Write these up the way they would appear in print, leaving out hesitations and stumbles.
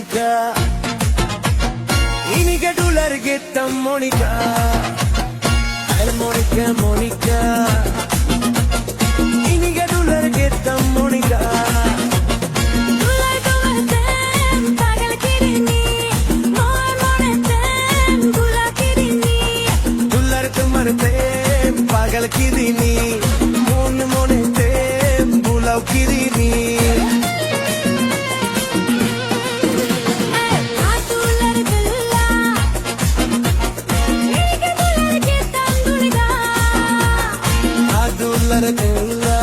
Monica. Iniga tu larghetta Monica. Monica, Monica. Iniga tu larghetta Monica. पागल की दीनी मोन मोने ते बुलाओ की दीनी आदुलर केला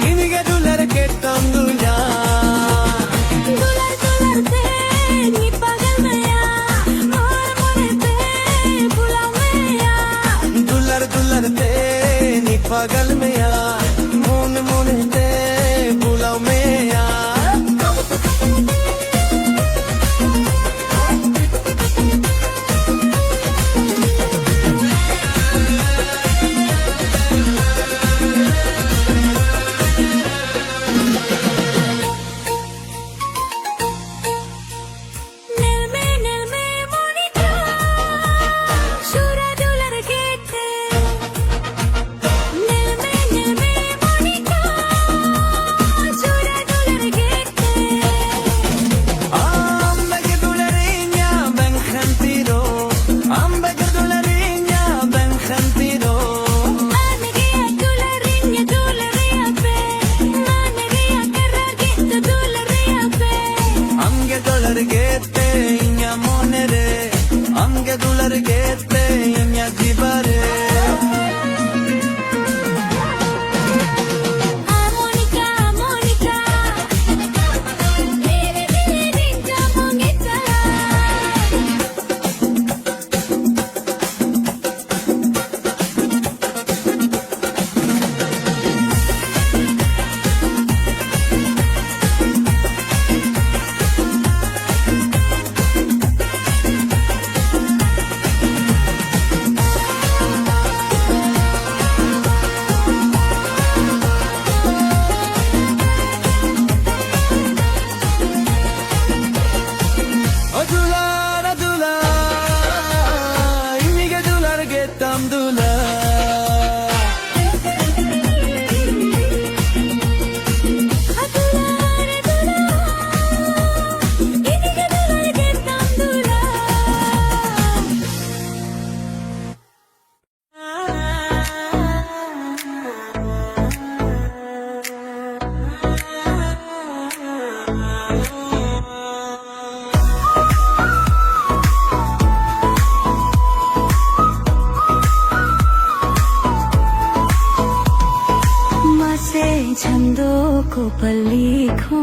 इनिगे दुलर के तंगुला पागल में यार मोन मोने ते बुलाओ में यार Anche tu larghette e mi addibare Monica, Monica Mere dile rinja mongita को पलिखो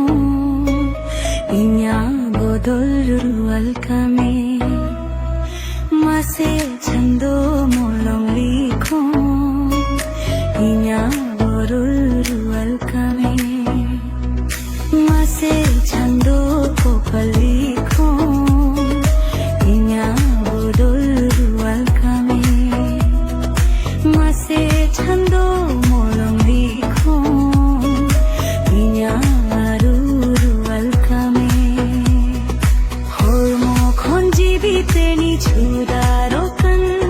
इन्या बोदल रुअल कमे मासे छंदो मोलम लिखो इन्या बोदल रुअल कमे मासे छंदो को पलिखो इन्या बोदल रुअल कमे मासे छंदो मोलम लिखो Chudaro kan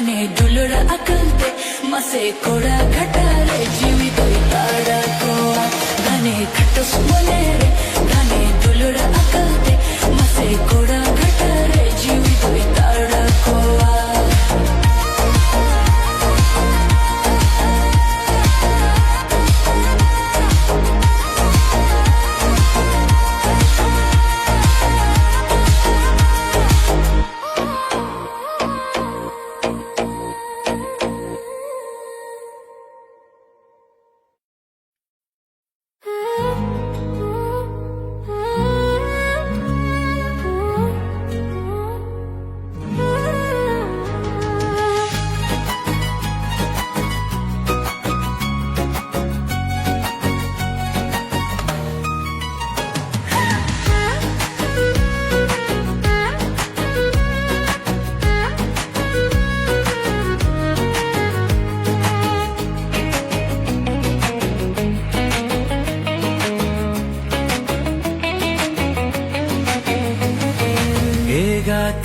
घाणे डुलुर अकलते मसे कोड़ा घटारे जीवी कोई ताड़ा कोआ घाणे घटस बोले रे घाणे डुलुर अकलते मसे कोड़ा घटारे जीवी कोई ताड़ा कोआ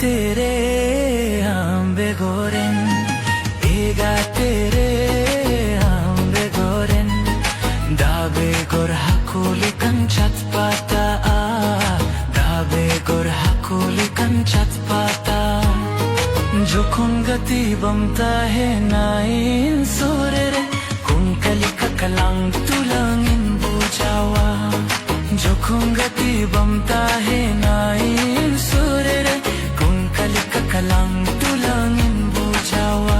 तेरे आंबे गोरेन एगा तेरे आंबे गोरेन दाबे गोर हाकुली कंचत पाता दाबे गोर हाकुली कंचत पाता जोखुन गति बमता है नाइन सोरे कुंकली ककलांग तुलंगिन बुझावा जोखुन गति बमता है नाइन सोरे kalang tulangin bujawa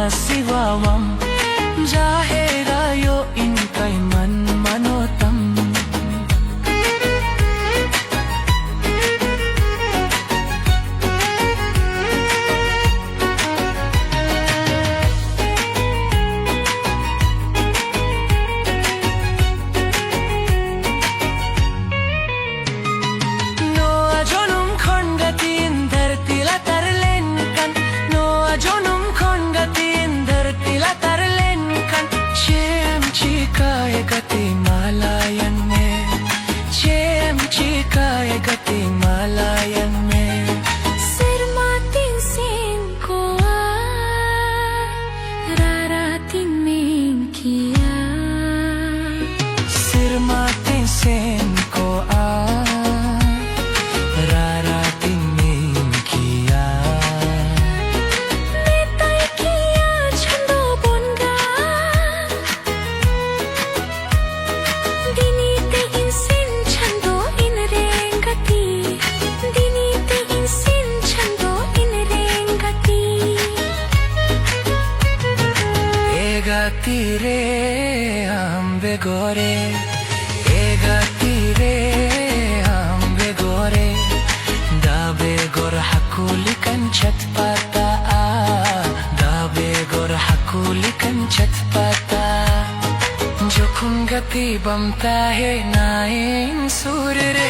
siwawam jaherayo in kay man manotam no ajonum khongatin dharti la tarlen kan no ajonum khongatin dhartila tarlen kan chem chikaye gati malayan mein chem chikaye gati malayan mein sirmatin sin ko raratin mein kiya sirmatin sin ko raratin mein kiya tire ambe gore ega tire ambe gore dabe gor hakuli kanchat pata dabe gor hakuli kanchat pata jokhun gati bamta hai nain surre